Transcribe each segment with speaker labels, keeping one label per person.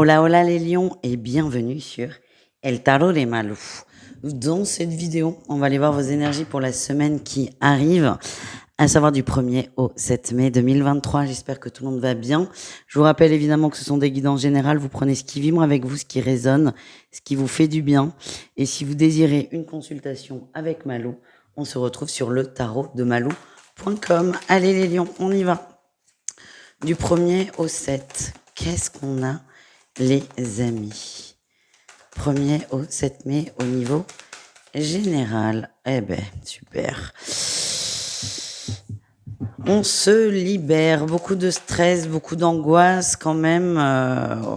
Speaker 1: Hola, hola les lions et bienvenue sur El Tarot des Malou. Dans cette vidéo, on va aller voir vos énergies pour la semaine qui arrive, à savoir du 1er au 7 mai 2023. J'espère que tout le monde va bien. Je vous rappelle évidemment que ce sont des guidances générales. Vous prenez ce qui vibre avec vous, ce qui résonne, ce qui vous fait du bien. Et si vous désirez une consultation avec Malou, on se retrouve sur le tarot de Malou.com. Allez les lions, on y va. Du 1er au 7, qu'est-ce qu'on a les amis? 1er au 7 mai au niveau général. Eh ben, super. On se libère. Beaucoup de stress, beaucoup d'angoisse quand même.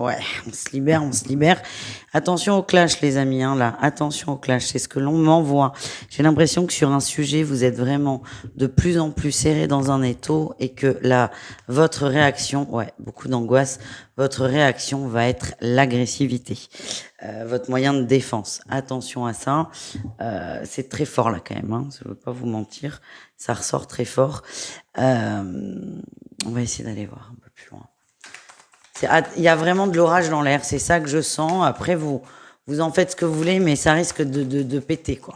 Speaker 1: Ouais, on se libère. Attention au clash, les amis, hein, là. Attention au clash, c'est ce que l'on m'envoie. J'ai l'impression que sur un sujet, vous êtes vraiment de plus en plus serré dans un étau et que là, votre réaction, ouais, beaucoup d'angoisse, votre réaction va être l'agressivité. Votre moyen de défense. Attention à ça. C'est très fort là quand même, hein, je ne veux pas vous mentir. Ça ressort très fort. On va essayer d'aller voir un peu plus loin. Il y a vraiment de l'orage dans l'air, c'est ça que je sens. Après, vous en faites ce que vous voulez, mais ça risque de péter, quoi.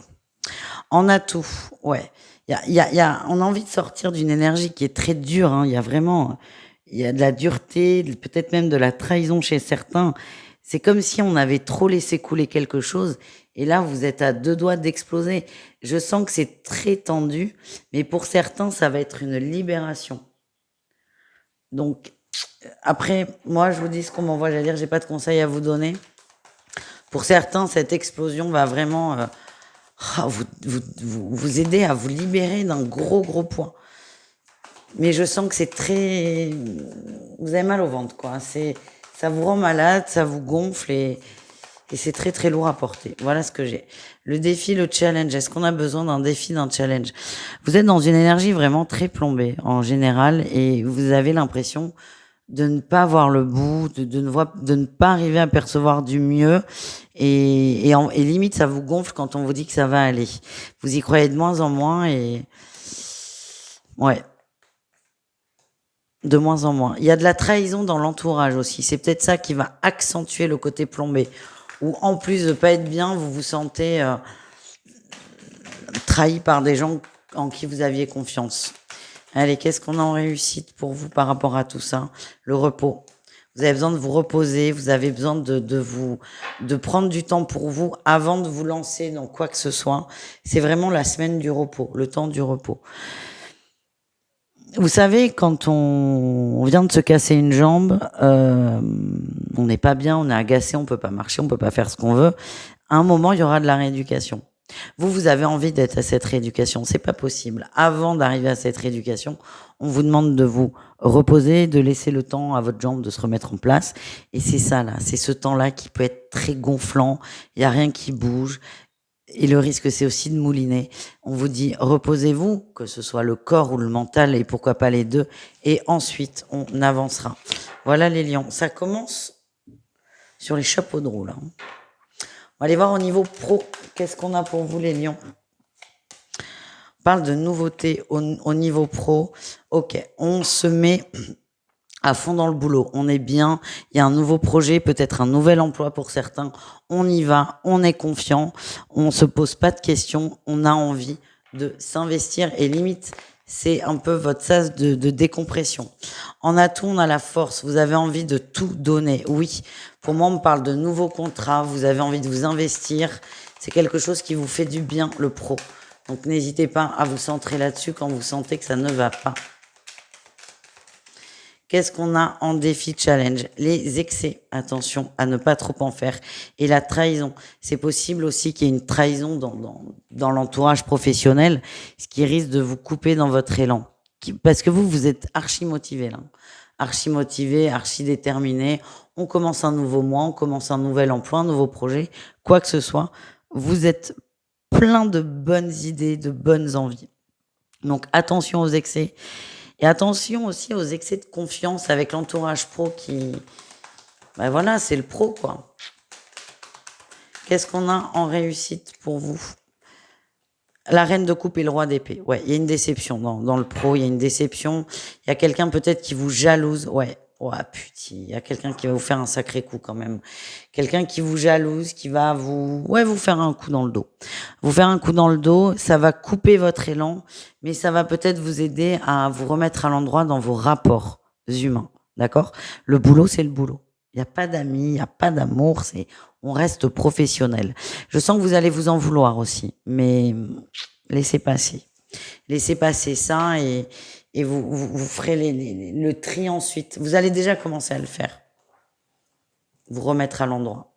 Speaker 1: En atout, ouais. On a envie de sortir d'une énergie qui est très dure, hein. Il y a de la dureté, peut-être même de la trahison chez certains. C'est comme si on avait trop laissé couler quelque chose. Et là, vous êtes à deux doigts d'exploser. Je sens que c'est très tendu, mais pour certains, ça va être une libération. Donc, après, moi, je vous dis ce qu'on m'envoie. J'allais dire, j'ai pas de conseils à vous donner. Pour certains, cette explosion va vraiment vous aider à vous libérer d'un gros poids. Mais je sens que c'est très... Vous avez mal au ventre, quoi. Ça vous rend malade, ça vous gonfle et c'est très très lourd à porter. Voilà ce que j'ai. Le défi, le challenge. Est-ce qu'on a besoin d'un défi, d'un challenge? Vous êtes dans une énergie vraiment très plombée en général et vous avez l'impression de ne pas voir le bout, de ne pas arriver à percevoir du mieux et limite ça vous gonfle quand on vous dit que ça va aller. Vous y croyez de moins en moins et ouais. De moins en moins. Il y a de la trahison dans l'entourage aussi. C'est peut-être ça qui va accentuer le côté plombé. Ou en plus de pas être bien, vous vous sentez trahi par des gens en qui vous aviez confiance. Allez, qu'est-ce qu'on a en réussite pour vous par rapport à tout ça? Le repos. Vous avez besoin de vous reposer, vous avez besoin de prendre du temps pour vous avant de vous lancer dans quoi que ce soit. C'est vraiment la semaine du repos, le temps du repos. Vous savez, quand on vient de se casser une jambe, on n'est pas bien, on est agacé, on peut pas marcher, on peut pas faire ce qu'on veut. À un moment, il y aura de la rééducation. Vous avez envie d'être à cette rééducation, c'est pas possible. Avant d'arriver à cette rééducation, on vous demande de vous reposer, de laisser le temps à votre jambe de se remettre en place. Et c'est ça là, c'est ce temps-là qui peut être très gonflant. Il y a rien qui bouge. Et le risque, c'est aussi de mouliner. On vous dit, reposez-vous, que ce soit le corps ou le mental, et pourquoi pas les deux, et ensuite, on avancera. Voilà les lions. Ça commence sur les chapeaux de roue, là. On va aller voir au niveau pro. Qu'est-ce qu'on a pour vous, les lions? On parle de nouveautés au niveau pro. Ok, on se met à fond dans le boulot, on est bien, il y a un nouveau projet, peut-être un nouvel emploi pour certains, on y va, on est confiant, on se pose pas de questions, on a envie de s'investir et limite, c'est un peu votre sas de décompression. En atout, on a la force, vous avez envie de tout donner, oui. Pour moi, on me parle de nouveaux contrats, vous avez envie de vous investir, c'est quelque chose qui vous fait du bien, le pro. Donc n'hésitez pas à vous centrer là-dessus quand vous sentez que ça ne va pas. Qu'est-ce qu'on a en défi challenge? Les excès, attention à ne pas trop en faire. Et la trahison, c'est possible aussi qu'il y ait une trahison dans l'entourage professionnel, ce qui risque de vous couper dans votre élan. Parce que vous êtes archi motivé là. Archi motivé, archi déterminé. On commence un nouveau mois, on commence un nouvel emploi, un nouveau projet, quoi que ce soit. Vous êtes plein de bonnes idées, de bonnes envies. Donc attention aux excès. Et attention aussi aux excès de confiance avec l'entourage pro qui... Ben voilà, c'est le pro, quoi. Qu'est-ce qu'on a en réussite pour vous? La reine de coupe et le roi d'épée. Ouais, il y a une déception dans le pro, il y a une déception. Il y a quelqu'un peut-être qui vous jalouse. Ouais, Oh, putain, il y a quelqu'un qui va vous faire un sacré coup quand même. Quelqu'un qui vous jalouse, qui va vous faire un coup dans le dos. Vous faire un coup dans le dos, ça va couper votre élan, mais ça va peut-être vous aider à vous remettre à l'endroit dans vos rapports humains. D'accord? Le boulot, c'est le boulot. Il n'y a pas d'amis, il n'y a pas d'amour, on reste professionnel. Je sens que vous allez vous en vouloir aussi, mais laissez passer. Laissez passer ça et vous ferez le tri ensuite. Vous allez déjà commencer à le faire. Vous remettre à l'endroit.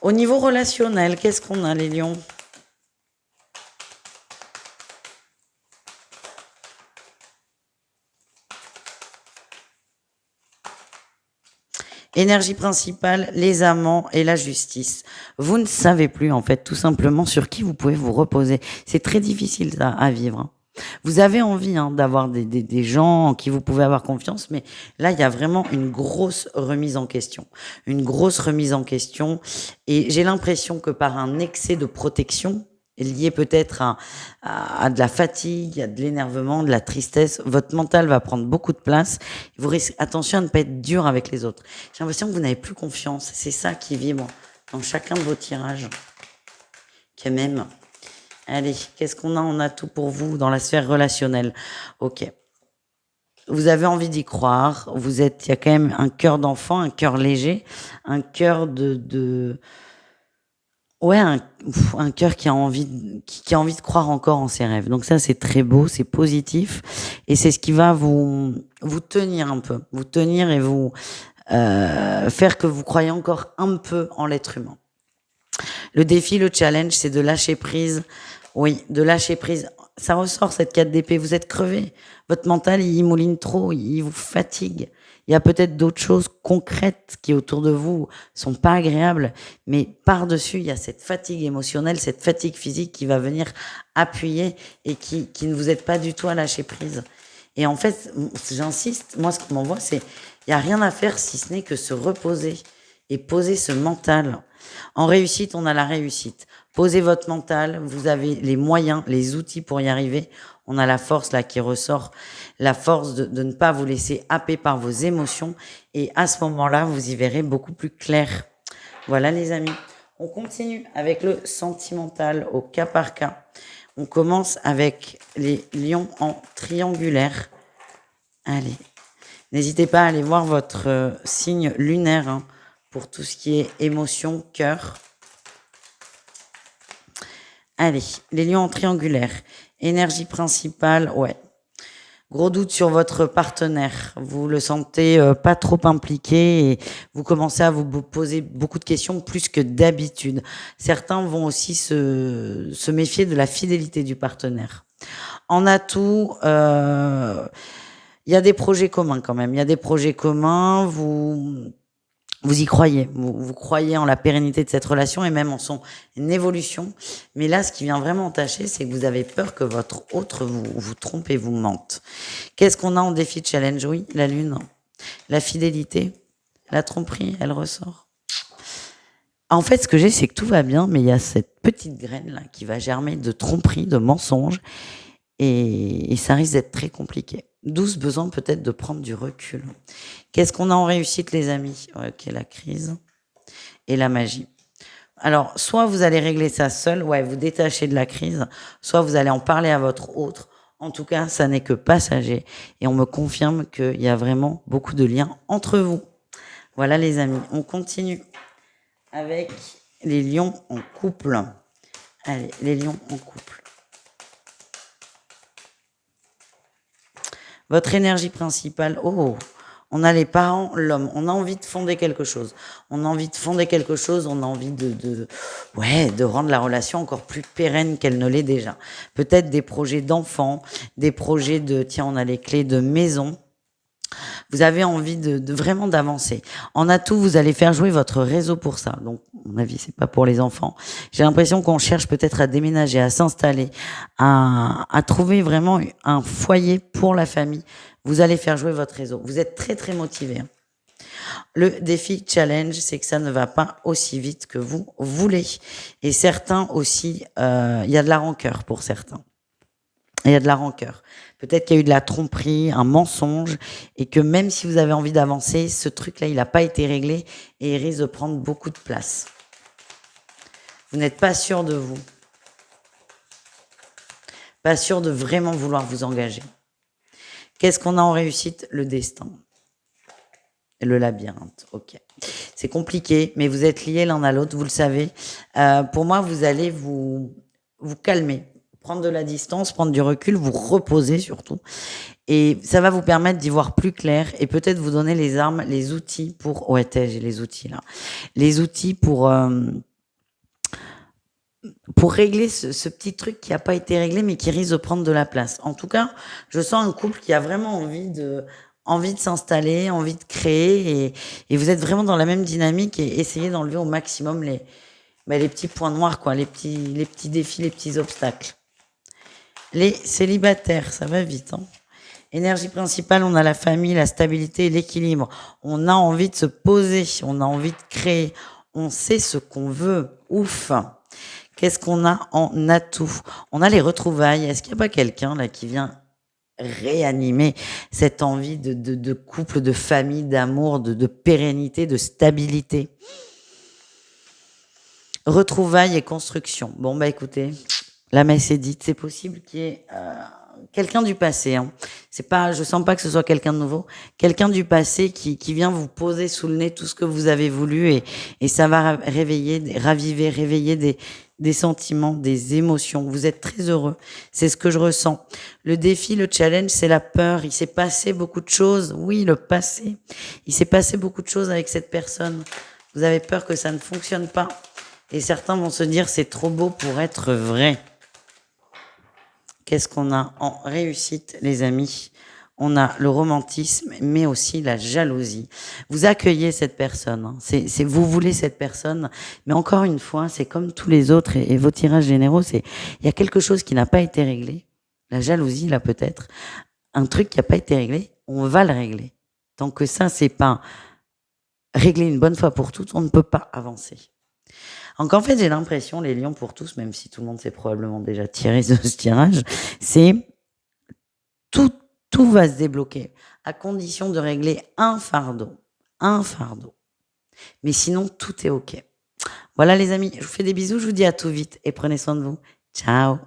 Speaker 1: Au niveau relationnel, qu'est-ce qu'on a, les lions? Énergie principale, les amants et la justice. Vous ne savez plus, en fait, tout simplement sur qui vous pouvez vous reposer. C'est très difficile ça, à vivre. Hein. Vous avez envie d'avoir des gens en qui vous pouvez avoir confiance, mais là, il y a vraiment une grosse remise en question. Une grosse remise en question. Et j'ai l'impression que par un excès de protection, lié peut-être à de la fatigue, à de l'énervement, de la tristesse, votre mental va prendre beaucoup de place. Vous risquez, attention à ne pas être dur avec les autres. J'ai l'impression que vous n'avez plus confiance. C'est ça qui vibre dans chacun de vos tirages. Que même. Allez, qu'est-ce qu'on a? On a tout pour vous dans la sphère relationnelle. Ok. Vous avez envie d'y croire. Il y a quand même un cœur d'enfant, un cœur léger, un cœur ouais, un cœur qui a envie de croire encore en ses rêves. Donc ça, c'est très beau, c'est positif, et c'est ce qui va vous tenir un peu, vous tenir et vous faire que vous croyez encore un peu en l'être humain. Le défi, le challenge, c'est de lâcher prise. Oui, de lâcher prise. Ça ressort cette 4 d'épée. Vous êtes crevé. Votre mental, il mouline trop, il vous fatigue. Il y a peut-être d'autres choses concrètes qui autour de vous sont pas agréables, mais par-dessus, il y a cette fatigue émotionnelle, cette fatigue physique qui va venir appuyer et qui ne vous aide pas du tout à lâcher prise. Et en fait, j'insiste, moi ce qu'on m'envoie, c'est il y a rien à faire si ce n'est que se reposer et poser ce mental. En réussite, on a la réussite. Posez votre mental, vous avez les moyens, les outils pour y arriver. On a la force là qui ressort, la force de ne pas vous laisser happer par vos émotions. Et à ce moment-là, vous y verrez beaucoup plus clair. Voilà les amis. On continue avec le sentimental au cas par cas. On commence avec les lions en triangulaire. Allez, n'hésitez pas à aller voir votre signe lunaire hein, pour tout ce qui est émotion, cœur. Allez, les lions en triangulaire. Énergie principale, ouais. Gros doute sur votre partenaire. Vous le sentez pas trop impliqué et vous commencez à vous poser beaucoup de questions plus que d'habitude. Certains vont aussi se méfier de la fidélité du partenaire. En atout, il y a des projets communs quand même. Il y a des projets communs. Vous y croyez, vous croyez en la pérennité de cette relation et même en son évolution. Mais là, ce qui vient vraiment entacher, c'est que vous avez peur que votre autre vous trompe et vous mente. Qu'est-ce qu'on a en défi de challenge? Oui, la lune, la fidélité, la tromperie, elle ressort. En fait, ce que j'ai, c'est que tout va bien, mais il y a cette petite graine là qui va germer de tromperie, de mensonge, et ça risque d'être très compliqué. D'où ce besoin peut-être de prendre du recul. Qu'est-ce qu'on a en réussite, les amis? Ok, la crise et la magie. Alors, soit vous allez régler ça seul, ouais, vous détacher de la crise, soit vous allez en parler à votre autre. En tout cas, ça n'est que passager. Et on me confirme qu'il y a vraiment beaucoup de liens entre vous. Voilà, les amis. On continue avec les lions en couple. Allez, les lions en couple. Votre énergie principale, on a les parents, l'homme, on a envie de fonder quelque chose. On a envie de fonder quelque chose, on a envie de rendre la relation encore plus pérenne qu'elle ne l'est déjà. Peut-être des projets d'enfants, des projets on a les clés de maison. Vous avez envie de vraiment d'avancer. En atout, vous allez faire jouer votre réseau pour ça. Donc, à mon avis, c'est pas pour les enfants. J'ai l'impression qu'on cherche peut-être à déménager, à s'installer, à trouver vraiment un foyer pour la famille. Vous allez faire jouer votre réseau. Vous êtes très, très motivé. Le défi challenge, c'est que ça ne va pas aussi vite que vous voulez. Et certains aussi, il y a de la rancœur pour certains. Il y a de la rancœur. Peut-être qu'il y a eu de la tromperie, un mensonge, et que même si vous avez envie d'avancer, ce truc-là, il n'a pas été réglé et il risque de prendre beaucoup de place. Vous n'êtes pas sûr de vous. Pas sûr de vraiment vouloir vous engager. Qu'est-ce qu'on a en réussite? Le destin. Le labyrinthe, ok. C'est compliqué, mais vous êtes liés l'un à l'autre, vous le savez. Pour moi, vous allez vous calmer, prendre de la distance, prendre du recul, vous reposer surtout. Et ça va vous permettre d'y voir plus clair et peut-être vous donner les armes, les outils pour... Ouais, j'ai les outils là. Les outils pour régler ce petit truc qui n'a pas été réglé mais qui risque de prendre de la place. En tout cas, je sens un couple qui a vraiment envie de s'installer, envie de créer et vous êtes vraiment dans la même dynamique et essayez d'enlever au maximum les petits points noirs, quoi, les petits défis, les petits obstacles. Les célibataires, ça va vite, hein. Énergie principale, on a la famille, la stabilité et l'équilibre. On a envie de se poser, on a envie de créer. On sait ce qu'on veut. Ouf. Qu'est-ce qu'on a en atout? On a les retrouvailles. Est-ce qu'il n'y a pas quelqu'un là qui vient réanimer cette envie de couple, de famille, d'amour, de pérennité, de stabilité? Retrouvailles et construction. Bon, bah écoutez, la messe est dite. C'est possible qu'il y ait quelqu'un du passé. Hein. C'est pas, je sens pas que ce soit quelqu'un de nouveau. Quelqu'un du passé qui vient vous poser sous le nez tout ce que vous avez voulu et ça va réveiller des sentiments, des émotions. Vous êtes très heureux. C'est ce que je ressens. Le défi, le challenge, c'est la peur. Il s'est passé beaucoup de choses. Oui, le passé. Il s'est passé beaucoup de choses avec cette personne. Vous avez peur que ça ne fonctionne pas. Et certains vont se dire c'est trop beau pour être vrai. Qu'est-ce qu'on a en réussite, les amis? On a le romantisme, mais aussi la jalousie. Vous accueillez cette personne. Hein. Vous voulez cette personne. Mais encore une fois, c'est comme tous les autres et vos tirages généraux, il y a quelque chose qui n'a pas été réglé. La jalousie, là, peut-être. Un truc qui n'a pas été réglé, on va le régler. Tant que ça, c'est pas réglé une bonne fois pour toutes, on ne peut pas avancer. Donc en fait, j'ai l'impression, les lions pour tous, même si tout le monde s'est probablement déjà tiré de ce tirage, c'est tout va se débloquer à condition de régler un fardeau. Mais sinon, tout est OK. Voilà les amis, je vous fais des bisous, je vous dis à tout vite et prenez soin de vous. Ciao.